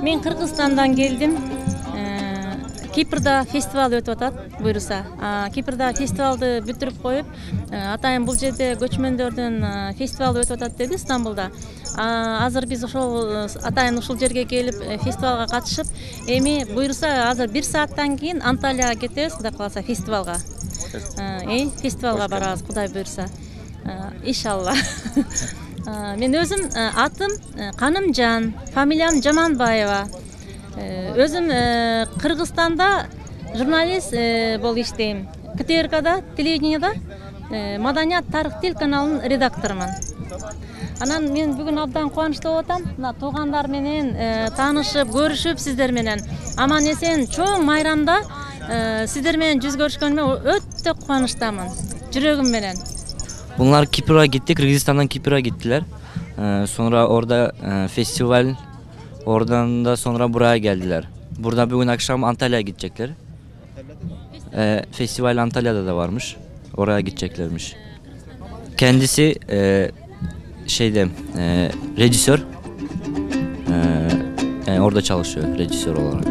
Мен Кыргызстандан келдим. Кипрда фестивал өтүп атат, буюрса. Кипрда фестивалды бүтүрүп коюп, атайын бул жерде көчмөндөрдүн фестивалы өтүп атат деди Стамбулда. Азыр биз ошол атайын ушул жерге келип фестивалга катышып, эми буюрса азыр 1 сааттан кийин Анталияга кетебиз, Кудай кааласа фестивалга. Фестивалга барабыз, Кудай буюрса. Иншалла. Мен өзүм атым Канымжан, фамилиям Жаманбаева. Өзүм Кыргызстанда журналист болуп иштейм. КТРКда, телевидениеда Маданият тарых тил каналынын редакторумун. Анан мен бүгүн абдан кубанычтуу болуп атам. Мына туугандар менен таанышып, көрүшүп сиздер менен аман эсен чоң майрамда сиздер менен жүз көрүшкөнүмө өтө кубанычтамын. Жүрөгүм менен. Bunlar Kipr'a gitti, Kırgızistan'dan Kipr'a gittiler. Sonra orada festival, oradan da sonra buraya geldiler. Burada bugün akşam Antalya'ya gidecekler. Festival Antalya'da da varmış, oraya gideceklermiş. Kendisi rejisör, yani orada çalışıyor rejisör olarak.